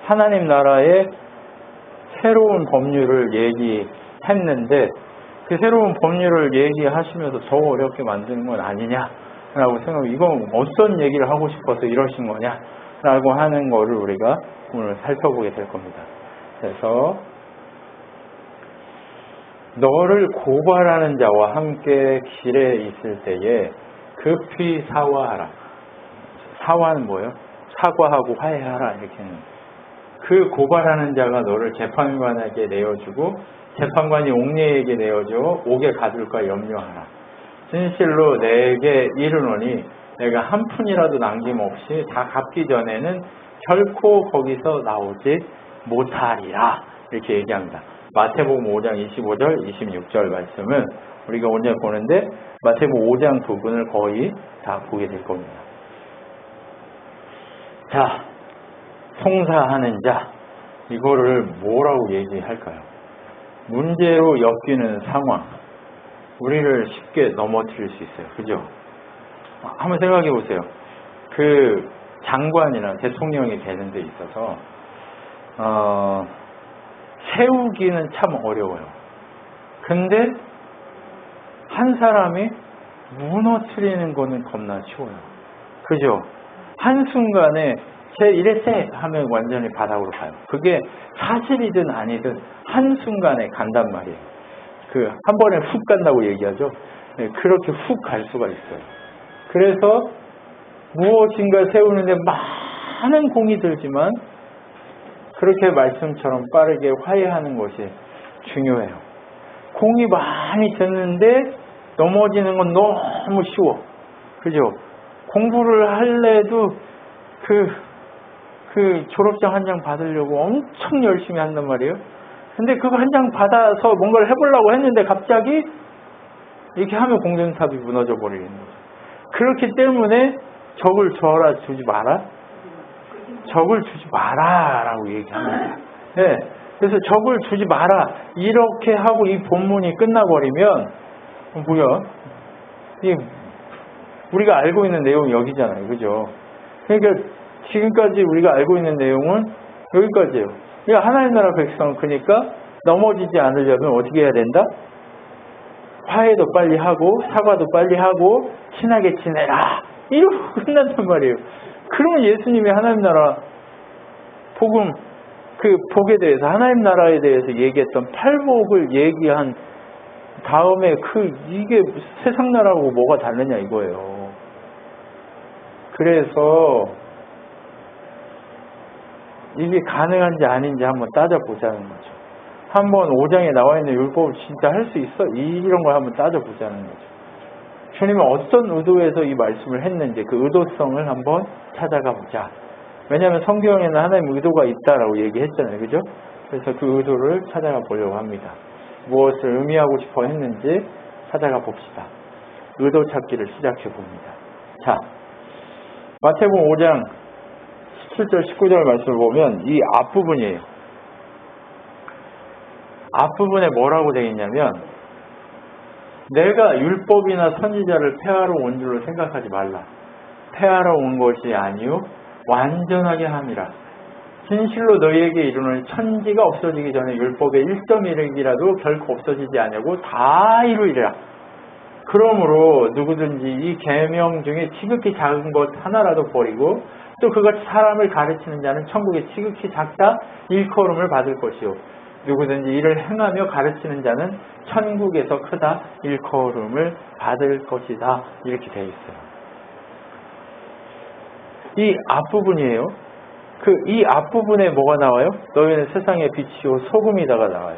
하나님 나라의 새로운 법률을 얘기했는데 그 새로운 법률을 얘기하시면서 더 어렵게 만드는 건 아니냐라고 생각하고 이건 어떤 얘기를 하고 싶어서 이러신 거냐라고 하는 거를 우리가 오늘 살펴보게 될 겁니다. 그래서 너를 고발하는 자와 함께 길에 있을 때에 급히 사과하라. 사과는 뭐예요? 사과하고 화해하라 이렇게는. 그 고발하는 자가 너를 재판관에게 내어주고 재판관이 옥내에게 내어줘 옥에 가둘까 염려하라. 진실로 내게 이르노니 내가 한 푼이라도 남김없이 다 갚기 전에는 결코 거기서 나오지 못하리라. 이렇게 얘기합니다. 마태복음 5장 25절, 26절 말씀은 우리가 오늘 보는데 마태복음 5장 부분을 거의 다 보게 될 겁니다. 자, 송사하는 자, 이거를 뭐라고 얘기할까요? 문제로 엮이는 상황, 우리를 쉽게 넘어뜨릴 수 있어요. 그죠? 한번 생각해 보세요. 그 장관이나 대통령이 되는 데 있어서 세우기는 참 어려워요. 근데 한 사람이 무너뜨리는 거는 겁나 쉬워요. 그죠? 한순간에 쟤 이랬대 하면 완전히 바닥으로 가요. 그게 사실이든 아니든 한순간에 간단 말이에요. 그 한 번에 훅 간다고 얘기하죠. 네, 그렇게 훅 갈 수가 있어요. 그래서 무엇인가 세우는데 많은 공이 들지만 그렇게 말씀처럼 빠르게 화해하는 것이 중요해요. 공이 많이 드는데 넘어지는 건 너무 쉬워. 그죠? 공부를 할래도 그 졸업장 한 장 받으려고 엄청 열심히 한단 말이에요. 근데 그거 한 장 받아서 뭔가를 해보려고 했는데 갑자기 이렇게 하면 공전탑이 무너져 버리는 거죠. 그렇기 때문에 적을 줘라 주지 마라. 적을 주지 마라 라고 얘기합니다. 네. 그래서 적을 주지 마라 이렇게 하고 이 본문이 끝나버리면 뭐야? 우리가 알고 있는 내용이 여기잖아요. 그죠? 그러니까 지금까지 우리가 알고 있는 내용은 여기까지예요. 그러니까 하나님 나라 백성 그러니까 넘어지지 않으려면 어떻게 해야 된다? 화해도 빨리 하고 사과도 빨리 하고 친하게 지내라. 이러고 끝난단 말이에요. 그러면 예수님이 하나님 나라 복음 그 복에 대해서 하나님 나라에 대해서 얘기했던 팔복을 얘기한 다음에 이게 세상 나라하고 뭐가 다르냐 이거예요. 그래서 이게 가능한지 아닌지 한번 따져보자는 거죠. 한번 5장에 나와 있는 율법을 진짜 할 수 있어? 이런 걸 한번 따져보자는 거죠. 주님은 어떤 의도에서 이 말씀을 했는지 그 의도성을 한번 찾아가 보자. 왜냐하면 성경에는 하나님의 의도가 있다라고 얘기했잖아요. 그죠? 그래서 그 의도를 찾아가 보려고 합니다. 무엇을 의미하고 싶어 했는지 찾아가 봅시다. 의도 찾기를 시작해 봅니다. 자, 마태복음 5장 17절 19절 말씀을 보면 이 앞부분이에요. 앞부분에 뭐라고 되어 있냐면 내가 율법이나 선지자를 폐하러 온 줄로 생각하지 말라. 폐하러 온 것이 아니요 완전하게 함이라. 진실로 너희에게 이르노니 천지가 없어지기 전에 율법의 1.1획이라도 결코 없어지지 아니하고 다 이루리라. 그러므로 누구든지 이 계명 중에 지극히 작은 것 하나라도 버리고 또 그같이 사람을 가르치는 자는 천국에 지극히 작다 일컬음을 받을 것이요 누구든지 이를 행하며 가르치는 자는 천국에서 크다 일컬음을 받을 것이다. 이렇게 되어 있어요. 이 앞부분이에요. 이 앞부분에 뭐가 나와요? 너희는 세상의 빛이요 소금이다가 나와요.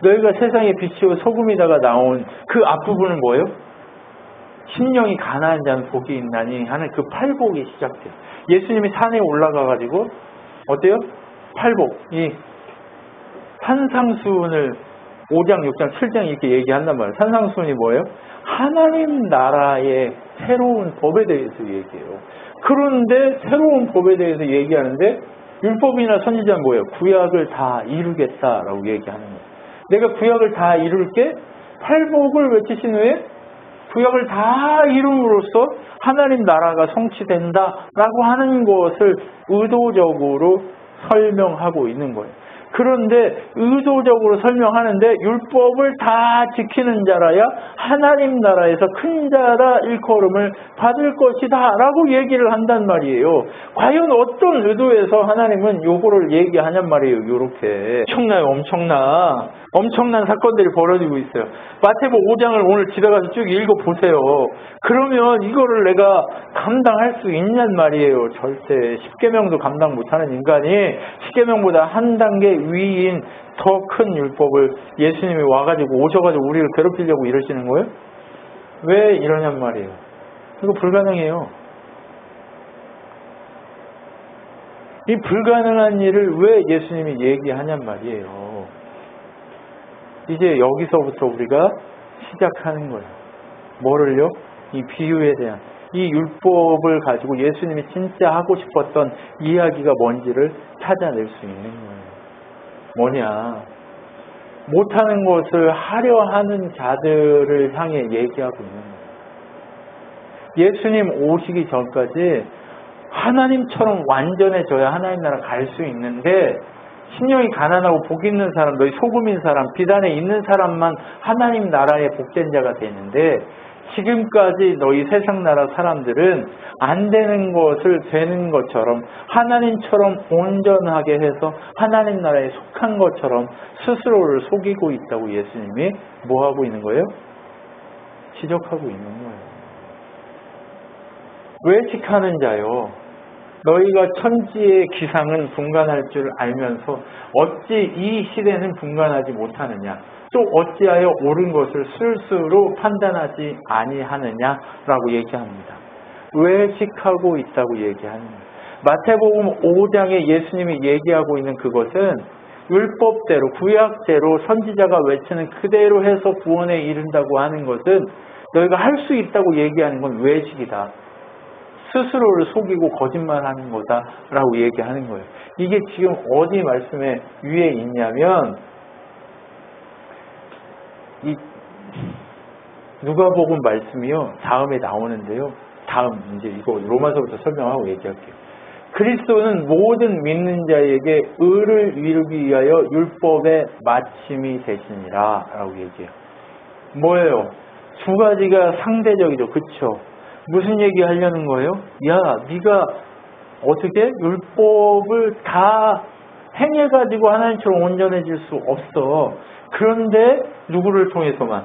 너희가 세상의 빛이요 소금이다가 나온 그 앞부분은 뭐예요? 심령이 가난한 자는 복이 있나니 하는 그 팔복이 시작돼요. 예수님이 산에 올라가가지고 어때요? 팔복, 이 산상수훈을 5장, 6장, 7장 이렇게 얘기한단 말이에요. 산상수훈이 뭐예요? 하나님 나라의 새로운 법에 대해서 얘기해요. 그런데 새로운 법에 대해서 얘기하는데 율법이나 선지자는 뭐예요? 구약을 다 이루겠다라고 얘기하는 거예요. 내가 구약을 다 이룰게 팔복을 외치신 후에 구약을 다 이룸으로써 하나님 나라가 성취된다라고 하는 것을 의도적으로 설명하고 있는 거예요. 그런데 의도적으로 설명하는데 율법을 다 지키는 자라야 하나님 나라에서 큰 자라 일컬음을 받을 것이다 라고 얘기를 한단 말이에요. 과연 어떤 의도에서 하나님은 요거를 얘기하냔 말이에요. 요렇게 엄청난 사건들이 벌어지고 있어요. 마태복음 5장을 오늘 집에 가서 쭉 읽어보세요. 그러면 이거를 내가 감당할 수 있냔 말이에요. 절대 10계명도 감당 못하는 인간이 10계명보다 한 단계 위인 더 큰 율법을 예수님이 와가지고 오셔가지고 우리를 괴롭히려고 이러시는 거예요? 왜 이러냔 말이에요. 이거 불가능해요. 이 불가능한 일을 왜 예수님이 얘기하냔 말이에요. 이제 여기서부터 우리가 시작하는 거예요. 뭐를요? 이 비유에 대한 이 율법을 가지고 예수님이 진짜 하고 싶었던 이야기가 뭔지를 찾아낼 수 있는 거예요. 뭐냐? 못하는 것을 하려 하는 자들을 향해 얘기하고 있는 거예요. 예수님 오시기 전까지 하나님처럼 완전해져야 하나님 나라 갈 수 있는데 신령이 가난하고 복 있는 사람, 너희 소금인 사람, 비단에 있는 사람만 하나님 나라의 복된 자가 되는데 지금까지 너희 세상 나라 사람들은 안 되는 것을 되는 것처럼 하나님처럼 온전하게 해서 하나님 나라에 속한 것처럼 스스로를 속이고 있다고 예수님이 뭐 하고 있는 거예요? 지적하고 있는 거예요. 외식하는 자요. 너희가 천지의 기상은 분간할 줄 알면서 어찌 이 시대는 분간하지 못하느냐. 또 어찌하여 옳은 것을 스스로 판단하지 아니하느냐라고 얘기합니다. 외식하고 있다고 얘기하는 거예요. 마태복음 5장에 예수님이 얘기하고 있는 그것은 율법대로 구약대로 선지자가 외치는 그대로 해서 구원에 이른다고 하는 것은 너희가 할 수 있다고 얘기하는 건 외식이다. 스스로를 속이고 거짓말하는 거다라고 얘기하는 거예요. 이게 지금 어디 말씀에 위에 있냐면 이 누가복음 말씀이요. 다음에 나오는데요. 다음 이제 이거 로마서부터 설명하고 얘기할게요. 그리스도는 모든 믿는 자에게 의를 이루기 위하여 율법의 마침이 되시니라 라고 얘기해요. 뭐예요? 두 가지가 상대적이죠. 그쵸? 무슨 얘기 하려는 거예요? 야, 네가 어떻게 율법을 다 행해가지고 하나님처럼 온전해질 수 없어. 그런데 누구를 통해서만?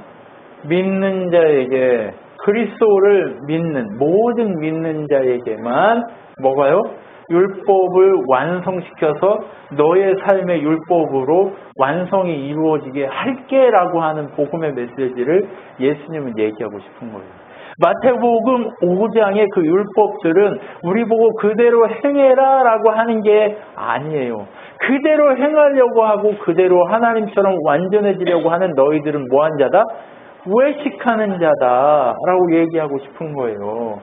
믿는 자에게, 그리스도를 믿는 모든 믿는 자에게만 뭐가요? 율법을 완성시켜서 너의 삶의 율법으로 완성이 이루어지게 할게라고 하는 복음의 메시지를 예수님은 얘기하고 싶은 거예요. 마태복음 5장의 그 율법들은 우리 보고 그대로 행해라 라고 하는 게 아니에요. 그대로 행하려고 하고 그대로 하나님처럼 완전해지려고 하는 너희들은 뭐한 자다? 외식하는 자다 라고 얘기하고 싶은 거예요.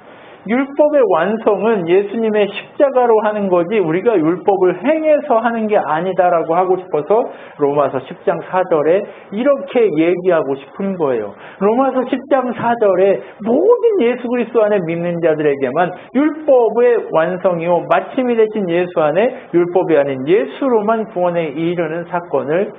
율법의 완성은 예수님의 십자가로 하는 거지 우리가 율법을 행해서 하는 게 아니다라고 하고 싶어서 로마서 10장 4절에 이렇게 얘기하고 싶은 거예요. 로마서 10장 4절에 모든 예수 그리스도 안에 믿는 자들에게만 율법의 완성이요 마침이 되신 예수 안에 율법이 아닌 예수로만 구원에 이르는 사건을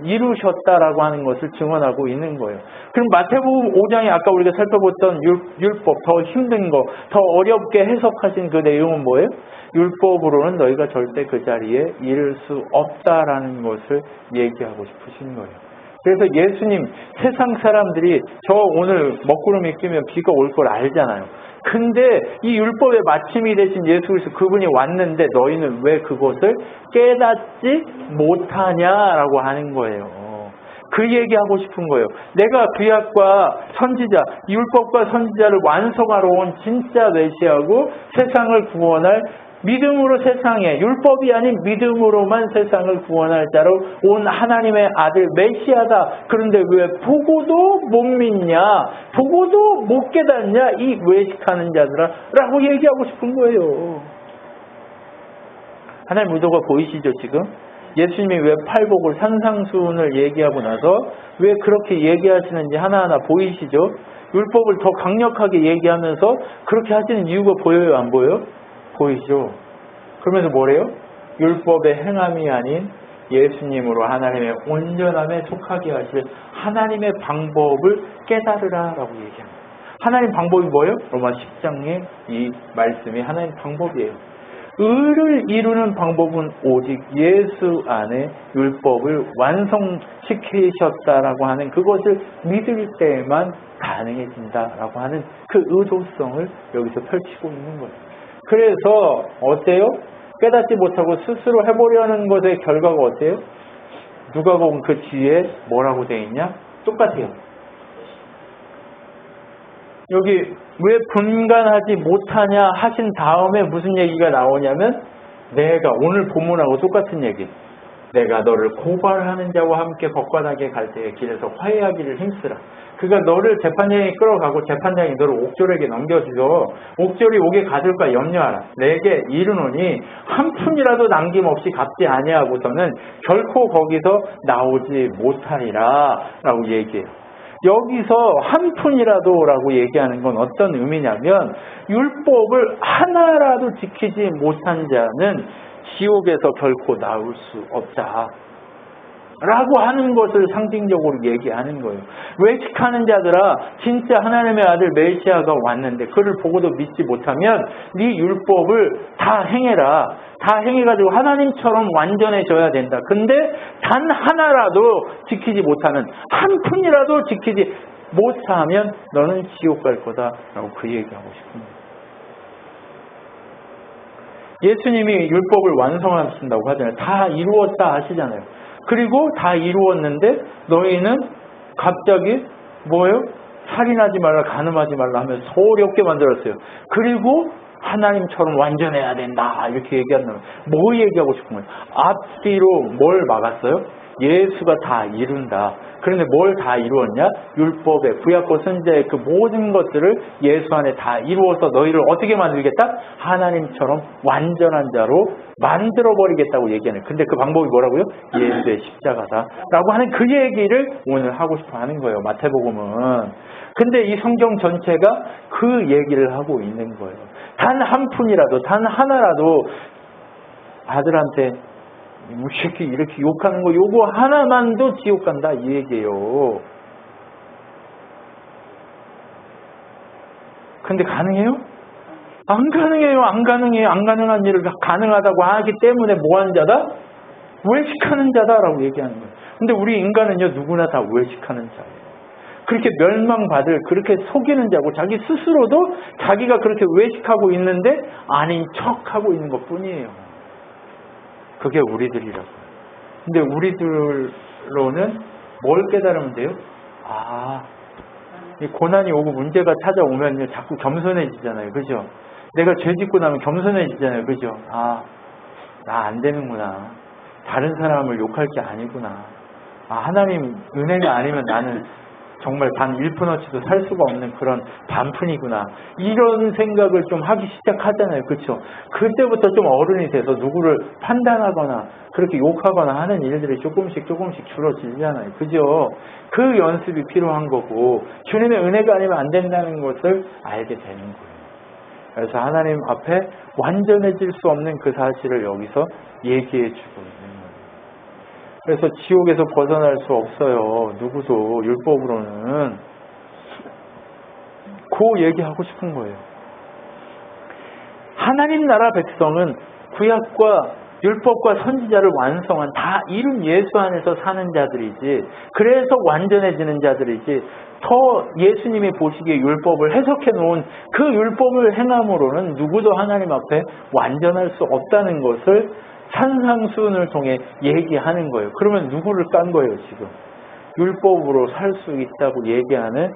이루셨다라고 하는 것을 증언하고 있는 거예요. 그럼 마태복음 5장에 아까 우리가 살펴봤던 율법, 더 힘든 거, 더 어렵게 해석하신 그 내용은 뭐예요? 율법으로는 너희가 절대 그 자리에 이를 수 없다라는 것을 얘기하고 싶으신 거예요. 그래서 예수님, 세상 사람들이 저 오늘 먹구름이 끼면 비가 올 걸 알잖아요. 근데 이 율법의 마침이 되신 예수 그리스도 그분이 왔는데 너희는 왜 그것을 깨닫지 못하냐라고 하는 거예요. 그 얘기하고 싶은 거예요. 내가 구약과 선지자, 율법과 선지자를 완성하러 온 진짜 메시아고 세상을 구원할 믿음으로 세상에 율법이 아닌 믿음으로만 세상을 구원할 자로 온 하나님의 아들 메시아다. 그런데 왜 보고도 못 믿냐? 보고도 못 깨닫냐? 이 외식하는 자들아 라고 얘기하고 싶은 거예요. 하나님 의도가 보이시죠 지금? 예수님이 왜 팔복을 산상수훈을 얘기하고 나서 왜 그렇게 얘기하시는지 하나하나 보이시죠? 율법을 더 강력하게 얘기하면서 그렇게 하시는 이유가 보여요? 안 보여요? 보이죠? 그러면서 뭐래요? 율법의 행함이 아닌 예수님으로 하나님의 온전함에 속하게 하실 하나님의 방법을 깨달으라라고 얘기합니다. 하나님 방법이 뭐예요? 로마 10장의 이 말씀이 하나님 방법이에요. 의를 이루는 방법은 오직 예수 안에 율법을 완성시키셨다라고 하는 그것을 믿을 때에만 가능해진다라고 하는 그 의도성을 여기서 펼치고 있는 거예요. 그래서 어때요? 깨닫지 못하고 스스로 해보려는 것의 결과가 어때요? 누가복음 그 뒤에 뭐라고 되어 있냐? 똑같아요. 여기 왜 분간하지 못하냐 하신 다음에 무슨 얘기가 나오냐면 내가 오늘 본문하고 똑같은 얘기. 내가 너를 고발하는 자와 함께 법관하게 갈 때에 길에서 화해하기를 힘쓰라. 그가 너를 재판장에 끌어가고 재판장이 너를 옥졸에게 넘겨주어 옥졸이 옥에 가둘까 염려하라. 내게 이르노니 한 푼이라도 남김없이 갚지 아니하고서는 결코 거기서 나오지 못하리라 라고 얘기해요. 여기서 한 푼이라도라고 얘기하는 건 어떤 의미냐면 율법을 하나라도 지키지 못한 자는 지옥에서 결코 나올 수 없다 라고 하는 것을 상징적으로 얘기하는 거예요. 외식하는 자들아, 진짜 하나님의 아들 메시아가 왔는데 그를 보고도 믿지 못하면 네 율법을 다 행해라. 다 행해가지고 하나님처럼 완전해져야 된다. 근데 단 하나라도 지키지 못하는, 한 푼이라도 지키지 못하면 너는 지옥 갈 거다라고 그 얘기하고 싶습니다. 예수님이 율법을 완성하신다고 하잖아요. 다 이루었다 하시잖아요. 그리고 다 이루었는데 너희는 갑자기 뭐예요? 살인하지 말라, 간음하지 말라 하면서 소리 없게 만들었어요. 그리고 하나님처럼 완전해야 된다 이렇게 얘기한다면 뭐 얘기하고 싶은 거예요? 앞뒤로 뭘 막았어요? 예수가 다 이룬다. 그런데 뭘 다 이루었냐? 율법의 구약과 선지자의 그 모든 것들을 예수 안에 다 이루어서 너희를 어떻게 만들겠다? 하나님처럼 완전한 자로 만들어버리겠다고 얘기하는. 근데 그 방법이 뭐라고요? 예수의 십자가다 라고 하는 그 얘기를 오늘 하고 싶어 하는 거예요. 마태복음은. 근데 이 성경 전체가 그 얘기를 하고 있는 거예요. 단 한 푼이라도, 단 하나라도 아들한테 이 새끼 이렇게 욕하는 거 요거 하나만도 지옥 간다 이 얘기예요. 근데 가능해요? 안 가능해요. 안 가능해요. 안 가능한 일을 가능하다고 하기 때문에 뭐하는 자다? 외식하는 자다라고 얘기하는 거예요. 근데 우리 인간은요 누구나 다 외식하는 자예요. 그렇게 멸망받을, 그렇게 속이는 자고 자기 스스로도 자기가 그렇게 외식하고 있는데 아닌 척하고 있는 것 뿐이에요. 그게 우리들이라고. 근데 우리들로는 뭘 깨달으면 돼요? 이 고난이 오고 문제가 찾아오면요 자꾸 겸손해지잖아요. 그죠? 내가 죄 짓고 나면 겸손해지잖아요. 그죠? 나 안 되는구나. 다른 사람을 욕할 게 아니구나. 하나님 은혜가 아니면 나는 정말 단 1푼어치도 살 수가 없는 그런 반푼이구나. 이런 생각을 좀 하기 시작하잖아요. 그렇죠? 그때부터 좀 어른이 돼서 누구를 판단하거나 그렇게 욕하거나 하는 일들이 조금씩 줄어들잖아요. 그죠? 그 연습이 필요한 거고 주님의 은혜가 아니면 안 된다는 것을 알게 되는 거예요. 그래서 하나님 앞에 완전해질 수 없는 그 사실을 여기서 얘기해 주고 있는 거예요. 그래서 지옥에서 벗어날 수 없어요. 누구도 율법으로는. 그 얘기하고 싶은 거예요. 하나님 나라 백성은 구약과 율법과 선지자를 완성한 다 이룬 예수 안에서 사는 자들이지, 그래서 완전해지는 자들이지, 더 예수님이 보시기에 율법을 해석해 놓은 그 율법을 행함으로는 누구도 하나님 앞에 완전할 수 없다는 것을 산상수훈을 통해 얘기하는 거예요. 그러면 누구를 깐 거예요, 지금? 율법으로 살 수 있다고 얘기하는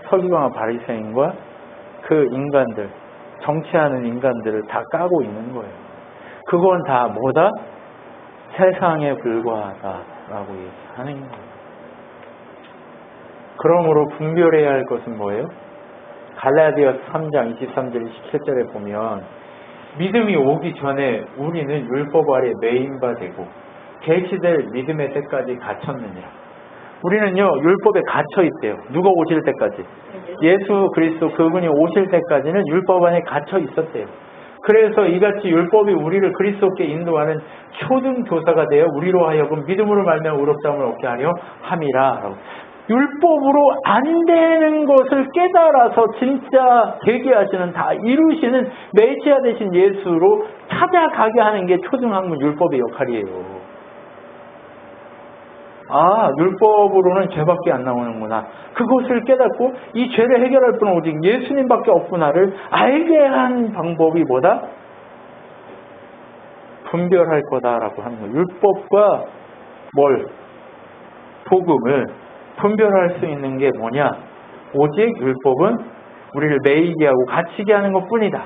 서기관과 바리새인과 그 인간들, 정치하는 인간들을 다 까고 있는 거예요. 그건 다 뭐다? 세상에 불과하다라고 얘기하는 거예요. 그러므로 분별해야 할 것은 뭐예요? 갈라디아서 3장 23절 27절에 보면 믿음이 오기 전에 우리는 율법 아래 매인 바 되고 계시될 믿음의 때까지 갇혔느니라. 우리는요 율법에 갇혀 있대요. 누가 오실 때까지? 예수 그리스도 그분이 오실 때까지는 율법 안에 갇혀 있었대요. 그래서 이같이 율법이 우리를 그리스도께 인도하는 초등교사가 되어 우리로 하여금 믿음으로 말미암아 의롭다함을 얻게 하려 함이라. 율법으로 안 되는 것을 깨달아서 진짜 되게 하시는, 다 이루시는 메시아 되신 예수로 찾아가게 하는 게 초등학문 율법의 역할이에요. 아, 율법으로는 죄밖에 안 나오는구나. 그것을 깨닫고 이 죄를 해결할 분은 오직 예수님밖에 없구나를 알게 한 방법이 뭐다? 분별할 거다라고 하는 거예요. 율법과 복음을 분별할 수 있는 게 뭐냐? 오직 율법은 우리를 매이게 하고 갇히게 하는 것뿐이다.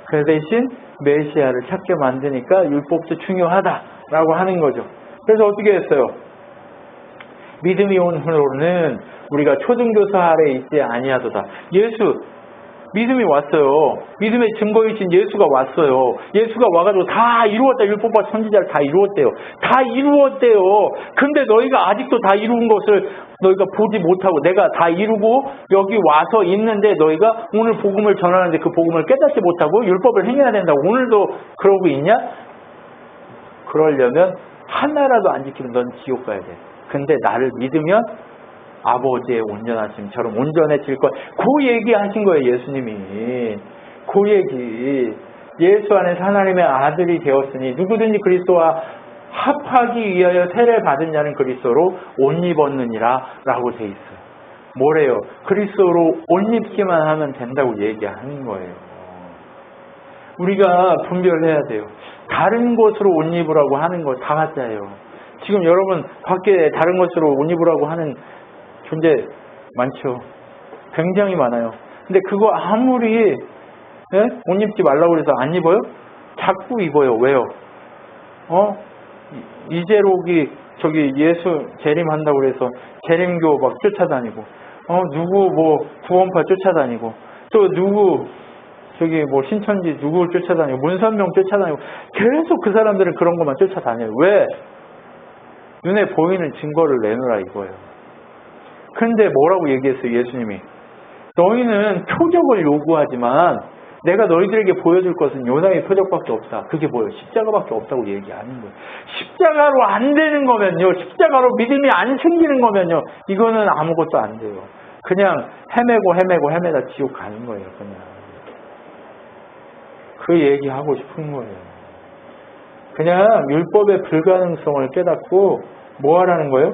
그 대신 메시아를 찾게 만드니까 율법도 중요하다라고 하는 거죠. 그래서 어떻게 했어요? 믿음이 온 후로는 우리가 초등교사 아래 있지 아니하도다. 믿음이 왔어요. 믿음의 증거이신 예수가 왔어요. 예수가 와가지고 다 이루었다. 율법과 선지자를 다 이루었대요. 다 이루었대요. 근데 너희가 아직도 다 이룬 것을 너희가 보지 못하고 내가 다 이루고 여기 와서 있는데 너희가 오늘 복음을 전하는데 그 복음을 깨닫지 못하고 율법을 행해야 된다고 오늘도 그러고 있냐? 그러려면 하나라도 안 지키면 넌 지옥 가야 돼. 근데 나를 믿으면 아버지의 온전하심처럼 온전해질 거야. 그 얘기 하신 거예요, 예수님이. 그 얘기. 예수 안에서 하나님의 아들이 되었으니 누구든지 그리스도와 합하기 위하여 세례 받은 자는 그리스도로 옷 입었느니라 라고 돼 있어요. 뭐래요? 그리스도로 옷 입기만 하면 된다고 얘기하는 거예요. 우리가 분별해야 돼요. 다른 것으로 옷 입으라고 하는 거 다 가짜예요. 지금 여러분 밖에 다른 것으로 옷 입으라고 하는 존재 많죠. 굉장히 많아요. 근데 그거 아무리 옷 입지 말라고 해서 안 입어요? 자꾸 입어요. 왜요? 이재록이 저기 예수 재림한다고 그래서 재림교 막 쫓아다니고 누구 뭐 구원파 쫓아다니고 또 누구 저기 뭐 신천지 누구 쫓아다니고 문선명 쫓아다니고 계속 그 사람들은 그런 것만 쫓아다녀요. 왜? 눈에 보이는 증거를 내놓으라 이거예요. 근데 뭐라고 얘기했어요, 예수님이? 너희는 표적을 요구하지만 내가 너희들에게 보여줄 것은 요나의 표적밖에 없다. 그게 뭐예요? 십자가밖에 없다고 얘기하는 거예요. 십자가로 안 되는 거면요, 십자가로 믿음이 안 생기는 거면요, 이거는 아무것도 안 돼요. 그냥 헤매다 지옥 가는 거예요, 그냥. 그 얘기하고 싶은 거예요. 그냥 율법의 불가능성을 깨닫고 뭐 하라는 거예요?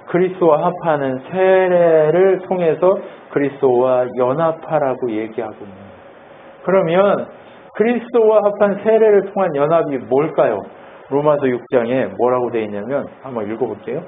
그리스도와 합하는 세례를 통해서 그리스도와 연합하라고 얘기하고 있는 거예요. 그러면 그리스도와 합한 세례를 통한 연합이 뭘까요? 로마서 6장에 뭐라고 되어 있냐면 한번 읽어볼게요.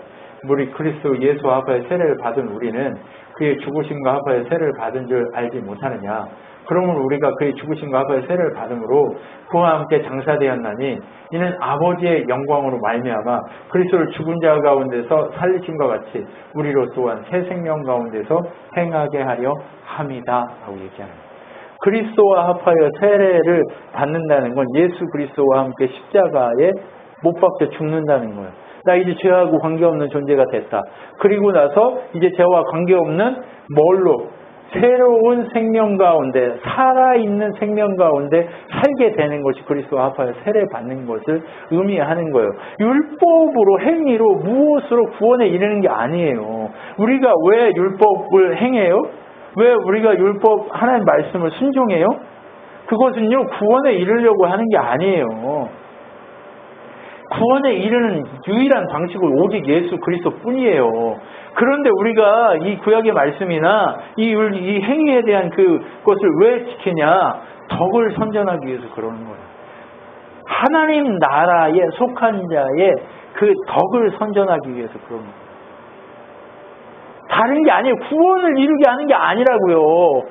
우리 그리스도 예수와 합하여 세례를 받은 우리는 그의 죽으심과 합하여 세례를 받은 줄 알지 못하느냐. 그러면 우리가 그의 죽으심과 합하여 세례를 받음으로 그와 함께 장사되었나니 이는 아버지의 영광으로 말미암아 그리스도를 죽은 자 가운데서 살리심과 같이 우리로 또한 새 생명 가운데서 행하게 하려 함이다 라고 얘기하는 거예요. 그리스도와 합하여 세례를 받는다는 건 예수 그리스도와 함께 십자가에 못 박혀 죽는다는 거예요. 나 이제 죄하고 관계없는 존재가 됐다. 그리고 나서 이제 죄와 관계없는 뭘로? 새로운 생명 가운데, 살아있는 생명 가운데 살게 되는 것이 그리스도와 합하여 세례 받는 것을 의미하는 거예요. 율법으로, 행위로, 무엇으로 구원에 이르는 게 아니에요. 우리가 왜 율법을 행해요? 왜 우리가 율법, 하나님 말씀을 순종해요? 그것은요, 구원에 이르려고 하는 게 아니에요. 구원에 이르는 유일한 방식은 오직 예수 그리스도 뿐이에요. 그런데 우리가 이 구약의 말씀이나 이 행위에 대한 그것을 왜 지키냐? 덕을 선전하기 위해서 그러는 거예요. 하나님 나라에 속한 자의 그 덕을 선전하기 위해서 그러는 거예요. 다른 게 아니에요. 구원을 이루게 하는 게 아니라고요.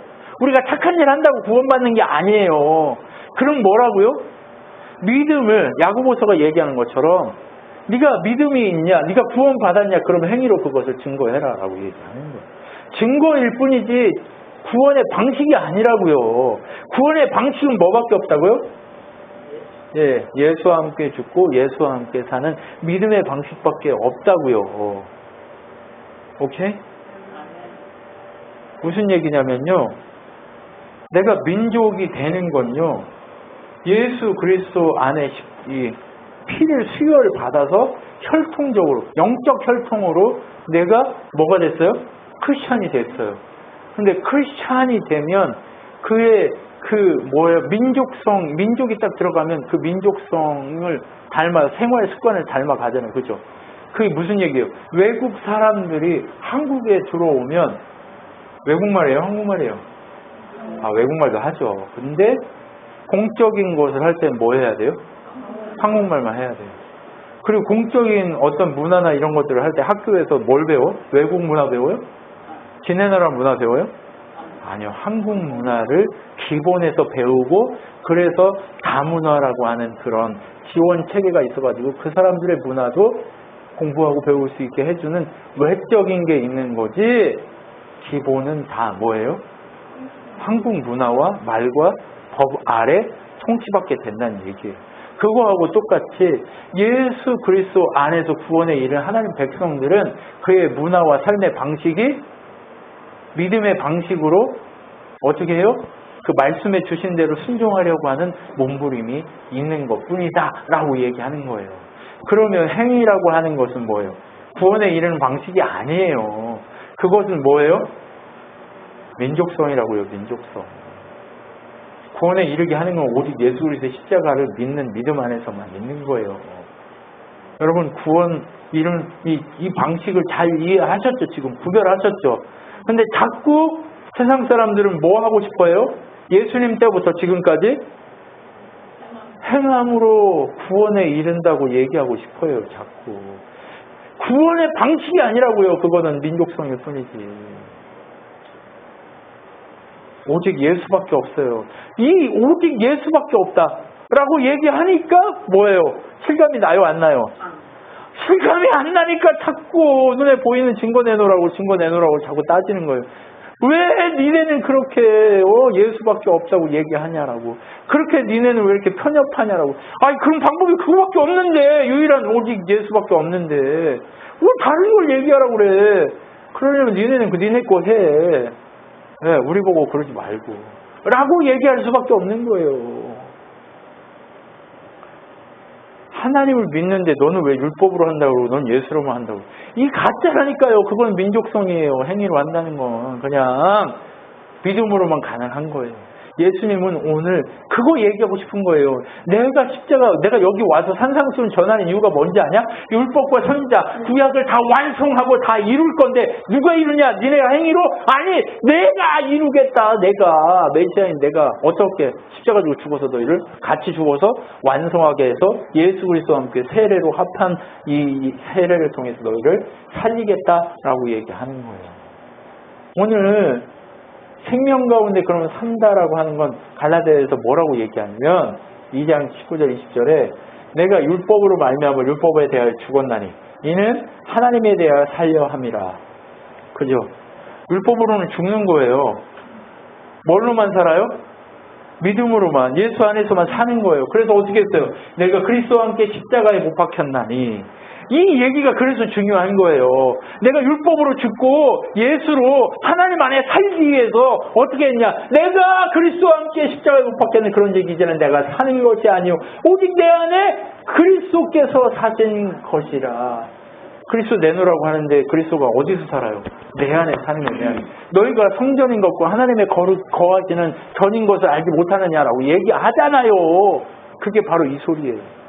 우리가 착한 일 한다고 구원받는 게 아니에요. 그럼 뭐라고요? 믿음을 야고보서가 얘기하는 것처럼 네가 믿음이 있냐, 네가 구원 받았냐, 그러면 행위로 그것을 증거해라라고 얘기하는 거예요. 증거일 뿐이지 구원의 방식이 아니라고요. 구원의 방식은 뭐밖에 없다고요? 예, 예수와 함께 죽고 예수와 함께 사는 믿음의 방식밖에 없다고요. 오케이? 무슨 얘기냐면요, 내가 민족이 되는 건요, 예수 그리스도 안에 이 피를 수혈을 받아서 혈통적으로, 영적 혈통으로 내가 뭐가 됐어요? 크리스찬이 됐어요. 근데 크리스찬이 되면 그의 민족이 딱 들어가면 그 민족성을 생활 습관을 닮아 가잖아요. 그죠? 그게 무슨 얘기예요? 외국 사람들이 한국에 들어오면 외국말이에요? 한국말이에요? 외국말도 하죠. 근데 공적인 것을 할 때 뭐 해야 돼요? 한국말만 해야 돼요. 그리고 공적인 어떤 문화나 이런 것들을 할 때 학교에서 뭘 배워? 외국 문화 배워요? 지네 나라 문화 배워요? 아니요. 한국 문화를 기본에서 배우고 그래서 다문화라고 하는 그런 지원 체계가 있어가지고 그 사람들의 문화도 공부하고 배울 수 있게 해주는 외적인 게 있는 거지 기본은 다 뭐예요? 한국 문화와 말과 법 아래 통치받게 된다는 얘기예요. 그거하고 똑같이 예수 그리스도 안에서 구원에 이른 하나님 백성들은 그의 문화와 삶의 방식이 믿음의 방식으로 어떻게 해요? 그 말씀에 주신 대로 순종하려고 하는 몸부림이 있는 것뿐이다 라고 얘기하는 거예요. 그러면 행위라고 하는 것은 뭐예요? 구원에 이르는 방식이 아니에요. 그것은 뭐예요? 민족성이라고요. 민족성. 구원에 이르게 하는 건 오직 예수 그리스도의 십자가를 믿는 믿음 안에서만 있는 거예요. 여러분 구원 이런 이 방식을 잘 이해하셨죠? 지금 구별하셨죠? 근데 자꾸 세상 사람들은 뭐 하고 싶어요? 예수님 때부터 지금까지 행함으로 구원에 이른다고 얘기하고 싶어요. 자꾸. 구원의 방식이 아니라고요. 그거는 민족성일 뿐이지. 오직 예수밖에 없어요. 이 오직 예수밖에 없다라고 얘기하니까 뭐예요? 실감이 나요? 안 나요? 실감이 안 나니까 자꾸 눈에 보이는 증거 내놓으라고 자꾸 따지는 거예요. 왜 니네는 그렇게 예수밖에 없다고 얘기하냐라고. 그렇게 니네는 왜 이렇게 편협하냐라고. 아니 그럼 방법이 그거밖에 없는데 유일한 오직 예수밖에 없는데 왜 다른 걸 얘기하라고 그래. 그러려면 니네는 니네 거 해. 네, 우리 보고 그러지 말고 라고 얘기할 수밖에 없는 거예요. 하나님을 믿는데 너는 왜 율법으로 한다고 그러고 넌 예수로만 한다고. 이 가짜라니까요. 그건 민족성이에요. 행위로 한다는 건 그냥 믿음으로만 가능한 거예요. 예수님은 오늘 그거 얘기하고 싶은 거예요. 내가 여기 와서 산상수훈 전하는 이유가 뭔지 아냐? 율법과 선지자 구약을 다 완성하고 다 이룰 건데 누가 이루냐? 니네가 행위로? 아니 내가 이루겠다. 내가 메시아인 내가 어떻게 십자가 지고 죽어서 너희를 같이 죽어서 완성하게 해서 예수 그리스도와 함께 세례로 합한 이 세례를 통해서 너희를 살리겠다라고 얘기하는 거예요. 오늘 생명 가운데 그러면 산다라고 하는 건 갈라디아에서 뭐라고 얘기하냐면 2장 19절 20절에 내가 율법으로 말미암아 율법에 대하여 죽었나니 이는 하나님에 대하여 살려 함이라. 그죠? 율법으로는 죽는 거예요. 뭘로만 살아요? 믿음으로만 예수 안에서만 사는 거예요. 그래서 어떻게 했어요? 내가 그리스도와 함께 십자가에 못 박혔나니 이 얘기가 그래서 중요한 거예요. 내가 율법으로 죽고 예수로 하나님 안에 살기 위해서 어떻게 했냐? 내가 그리스도와 함께 십자가에 못 박혔는 그런 얘기잖아요. 내가 사는 것이 아니요 오직 내 안에 그리스도께서 사신 것이라. 그리스도 내놓으라고 하는데 그리스도가 어디서 살아요? 내 안에 사는 거예요. 내 안에. 너희가 성전인 것과 하나님의 거하시는 전인 것을 알지 못하느냐라고 얘기하잖아요. 그게 바로 이 소리예요.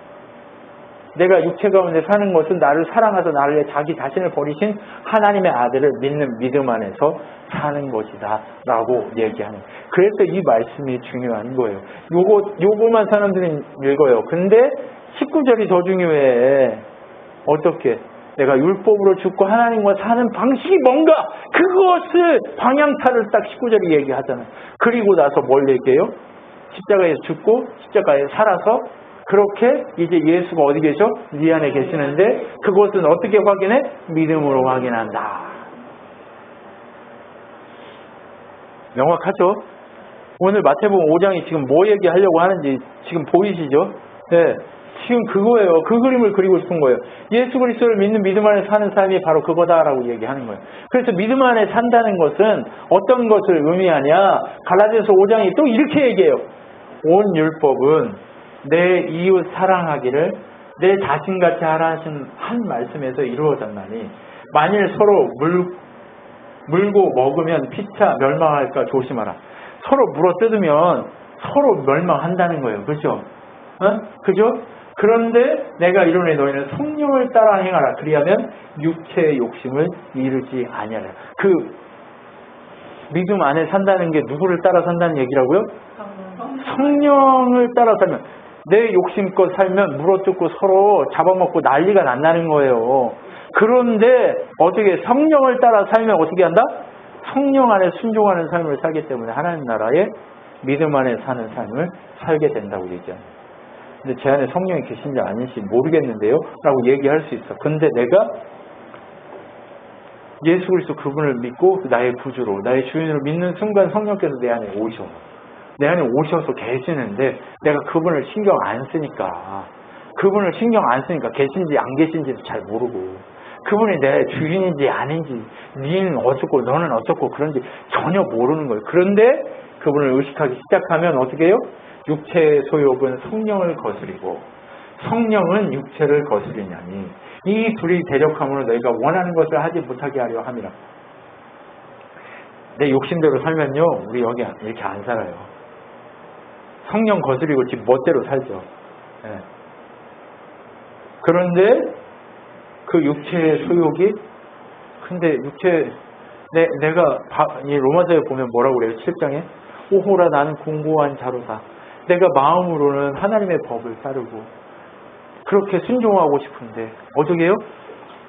내가 육체 가운데 사는 것은 나를 사랑하사 나를 위해 자기 자신을 버리신 하나님의 아들을 믿는 믿음 안에서 사는 것이다 라고 얘기하는. 그래서 이 말씀이 중요한 거예요. 요거만 사람들이 읽어요. 근데 19절이 더 중요해. 어떻게? 내가 율법으로 죽고 하나님과 사는 방식이 뭔가 그것을 방향타를 딱 19절이 얘기하잖아요. 그리고 나서 뭘 얘기해요? 십자가에서 죽고 십자가에 살아서 그렇게 이제 예수가 어디 계셔? 네 안에 계시는데 그것은 어떻게 확인해? 믿음으로 확인한다. 명확하죠? 오늘 마태복음 5장이 지금 뭐 얘기하려고 하는지 지금 보이시죠? 네, 지금 그거예요. 그 그림을 그리고 싶은 거예요. 예수 그리스도를 믿는 믿음 안에 사는 삶이 바로 그거다라고 얘기하는 거예요. 그래서 믿음 안에 산다는 것은 어떤 것을 의미하냐? 갈라디아서 5장이 또 이렇게 얘기해요. 온 율법은 내 이웃 사랑하기를 내 자신같이 하라 하신 한 말씀에서 이루어졌나니 만일 서로 물고 먹으면 피차 멸망할까 조심하라. 서로 물어 뜯으면 서로 멸망한다는 거예요. 그죠? 그죠? 그런데 내가 이르노니 너희는 성령을 따라 행하라. 그리하면 육체의 욕심을 이루지 아니하라. 그 믿음 안에 산다는 게 누구를 따라 산다는 얘기라고요? 성령을 따라 살면, 내 욕심껏 살면 물어뜯고 서로 잡아먹고 난리가 난다는 거예요. 그런데 어떻게 성령을 따라 살면 어떻게 한다? 성령 안에 순종하는 삶을 살기 때문에 하나님 나라의 믿음 안에 사는 삶을 살게 된다고 얘기합니다. 근데 제 안에 성령이 계신지 아닌지 모르겠는데요? 라고 얘기할 수 있어. 근데 내가 예수 그리스도 그분을 믿고 나의 구주로, 나의 주인으로 믿는 순간 성령께서 내 안에 오셔. 내 안에 오셔서 계시는데 내가 그분을 신경 안 쓰니까, 계신지 안 계신지도 잘 모르고, 그분이 내 주인인지 아닌지, 니는 어쩌고 너는 어쩌고 그런지 전혀 모르는 거예요. 그런데 그분을 의식하기 시작하면 어떻게 해요? 육체의 소욕은 성령을 거스리고 성령은 육체를 거스리냐니 이 둘이 대적함으로 너희가 원하는 것을 하지 못하게 하려 함이라. 내 욕심대로 살면요, 우리 여기 이렇게 안 살아요. 성령 거스리고 지 멋대로 살죠. 네. 그런데 그 육체의 소욕이, 근데 내가 이 로마서에 보면 뭐라고 그래요? 7장에 오호라 나는 공고한 자로다. 내가 마음으로는 하나님의 법을 따르고 그렇게 순종하고 싶은데 어떻게 해요?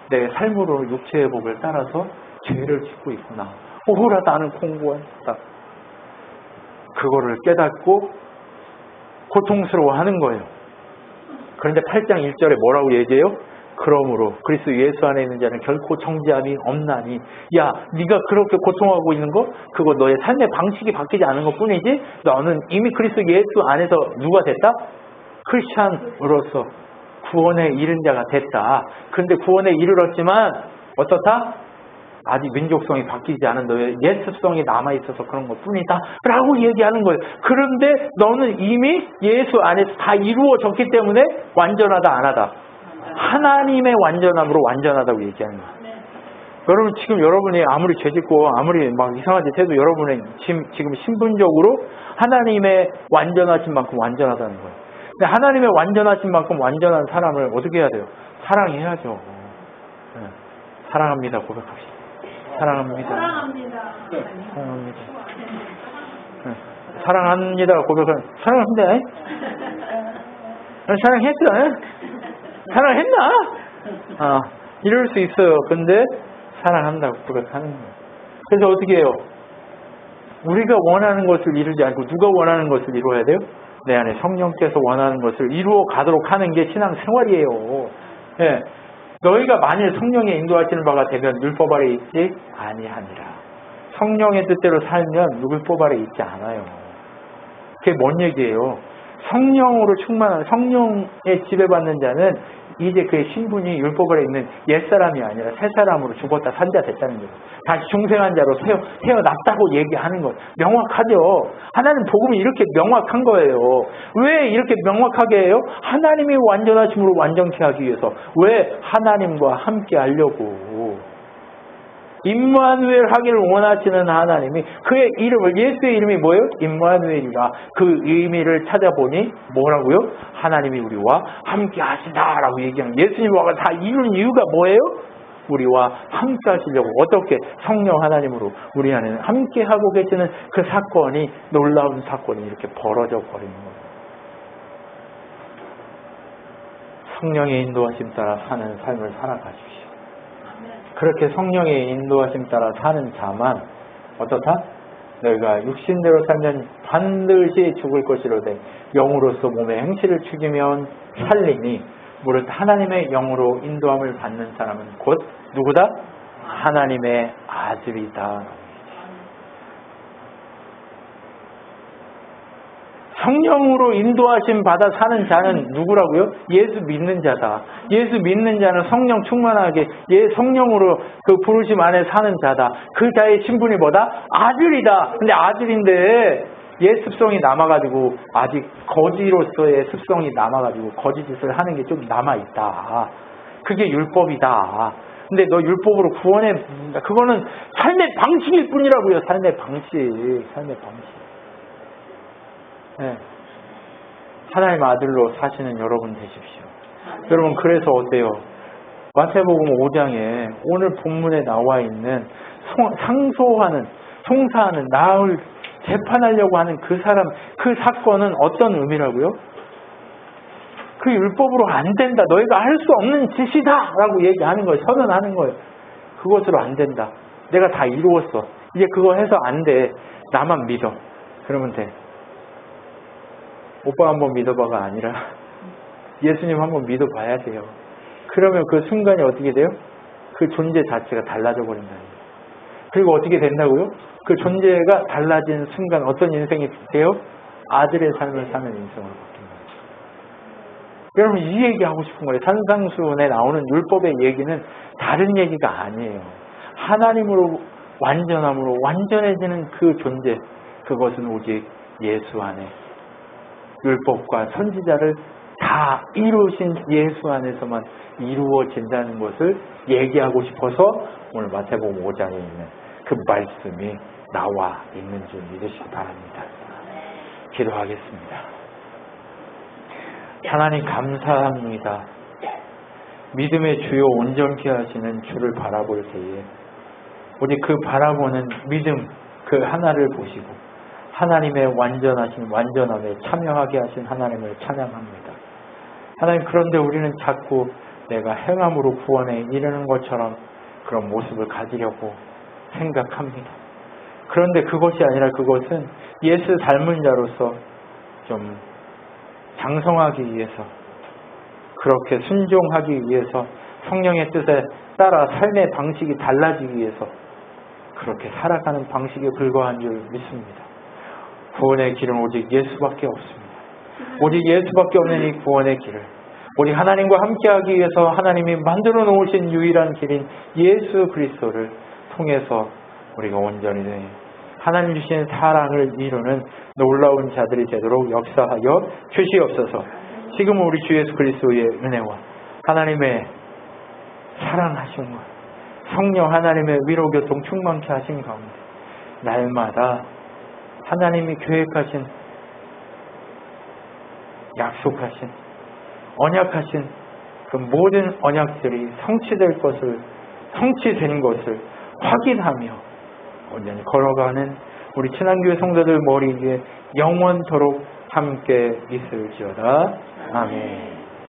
내 삶으로 육체의 법을 따라서 죄를 짓고 있구나. 오호라 나는 공고한 자다. 그거를 깨닫고 고통스러워하는 거예요. 그런데 8장 1절에 뭐라고 얘기해요? 그러므로 그리스도 예수 안에 있는 자는 결코 정죄함이 없나니. 야, 네가 그렇게 고통하고 있는 거 그거 너의 삶의 방식이 바뀌지 않은 것 뿐이지 너는 이미 그리스도 예수 안에서 누가 됐다? 크리스찬으로서 구원에 이른 자가 됐다. 그런데 구원에 이르렀지만 어떻다? 아직 민족성이 바뀌지 않은 너의 예수성이 남아있어서 그런 것 뿐이다 라고 얘기하는 거예요. 그런데 너는 이미 예수 안에서 다 이루어졌기 때문에 완전하다 안 하다? 하나님의 완전함으로 완전하다고 얘기하는 거예요. 여러분, 지금 여러분이 아무리 죄짓고 아무리 막 이상한 짓 해도 여러분은 지금 신분적으로 하나님의 완전하신 만큼 완전하다는 거예요. 근데 하나님의 완전하신 만큼 완전한 사람을 어떻게 해야 돼요? 사랑해야죠. 네. 사랑합니다 고백합시다. 사랑합니다. 사랑합니다. 네. 사랑합니다 고백하면 사랑합니다. 사랑했어? 사랑했나? 이럴 수 있어요. 근데 사랑한다고 고백하는 거예요. 그래서 어떻게 해요? 우리가 원하는 것을 이루지 않고 누가 원하는 것을 이루어야 돼요? 내 안에 성령께서 원하는 것을 이루어 가도록 하는 게 신앙 생활이에요. 네. 너희가 만일 성령의 인도하시는 바가 되면 율법 아래 있지 아니하니라. 성령의 뜻대로 살면 율법 아래 있지 않아요. 그게 뭔 얘기예요? 성령으로 충만한, 성령에 지배받는 자는 이제 그의 신분이 율법 아래 있는 옛사람이 아니라 새사람으로 죽었다 산자 됐다는 거예요. 다시 중생한 자로 태어났다고 얘기하는 거예요. 명확하죠. 하나님 복음이 이렇게 명확한 거예요. 왜 이렇게 명확하게 해요? 하나님이 완전하심으로 완전케 하기 위해서. 왜? 하나님과 함께 하려고. 임마누엘 하기를 원하시는 하나님이 그의 이름을, 예수의 이름이 뭐예요? 임마누엘이라. 그 의미를 찾아보니 뭐라고요? 하나님이 우리와 함께 하신다라고 얘기하는, 예수님 와가 다 이룬 이유가 뭐예요? 우리와 함께 하시려고. 어떻게? 성령 하나님으로 우리 안에는 함께 하고 계시는 그 사건이, 놀라운 사건이 이렇게 벌어져 버리는 거예요. 성령의 인도하심 따라 사는 삶을 살아가십시오. 그렇게 성령의 인도하심 따라 사는 자만 어떻다? 너희가 육신대로 살면 반드시 죽을 것이로되 영으로서 몸의 행실을 죽이면 살리니, 무릇 하나님의 영으로 인도함을 받는 사람은 곧 누구다? 하나님의 아들이다. 성령으로 인도하심 받아 사는 자는 누구라고요? 예수 믿는 자다. 예수 믿는 자는 성령 충만하게 성령으로 그 부르심 안에 사는 자다. 그 자의 신분이 뭐다? 아들이다. 근데 아들인데 옛 습성이 남아가지고 아직 거지로서의 습성이 남아가지고 거짓 짓을 하는 게 좀 남아있다. 그게 율법이다. 근데 너 율법으로 구원해, 그거는 삶의 방식일 뿐이라고요. 삶의 방식. 네. 하나님 아들로 사시는 여러분 되십시오. 여러분, 그래서 어때요? 마태복음 5장에 오늘 본문에 나와 있는 송사하는 나을 재판하려고 하는 그 사람, 그 사건은 어떤 의미라고요? 그 율법으로 안 된다. 너희가 할 수 없는 짓이다. 라고 얘기하는 거예요. 선언하는 거예요. 그것으로 안 된다. 내가 다 이루었어. 이제 그거 해서 안 돼. 나만 믿어. 그러면 돼. 오빠 한번 믿어봐가 아니라 예수님 한번 믿어봐야 돼요. 그러면 그 순간이 어떻게 돼요? 그 존재 자체가 달라져 버린다. 그리고 어떻게 된다고요? 그 존재가 달라진 순간 어떤 인생이 돼요? 아들의 삶을 사는 인생으로 바뀝니다. 여러분, 이 얘기하고 싶은 거예요. 산상수훈에 나오는 율법의 얘기는 다른 얘기가 아니에요. 하나님으로 완전함으로 완전해지는 그 존재, 그것은 오직 예수 안에 율법과 선지자를 다 이루신 예수 안에서만 이루어진다는 것을 얘기하고 싶어서 오늘 마태복음 5장에 있는 그 말씀이 나와 있는 줄 믿으시기 바랍니다. 기도하겠습니다. 하나님 감사합니다. 믿음의 주요 온전케 하시는 주를 바라볼 때에 우리 그 바라보는 믿음 그 하나를 보시고 하나님의 완전함에 참여하게 하신 하나님을 찬양합니다. 하나님, 그런데 우리는 자꾸 내가 행함으로 구원에 이르는 것처럼 그런 모습을 가지려고 생각합니다. 그런데 그것이 아니라 그것은 예수 닮은 자로서 좀 장성하기 위해서, 그렇게 순종하기 위해서, 성령의 뜻에 따라 삶의 방식이 달라지기 위해서 그렇게 살아가는 방식에 불과한 줄 믿습니다. 구원의 길은 오직 예수밖에 없습니다. 오직 예수밖에 없는 이 구원의 길을 우리 하나님과 함께하기 위해서 하나님이 만들어 놓으신 유일한 길인 예수 그리스도를 통해서 우리가 온전히 하나님 주신 사랑을 이루는 놀라운 자들이 되도록 역사하여 주시옵소서. 지금 우리 주 예수 그리스도의 은혜와 하나님의 사랑하심과 성령 하나님의 위로 교통 충만케 하신 가운데 날마다 하나님이 계획하신, 약속하신, 언약하신 그 모든 언약들이 성취된 것을 확인하며 온전히 걸어가는 우리 친한교회 성도들 머리 위에 영원토록 함께 있을지어다. 아멘.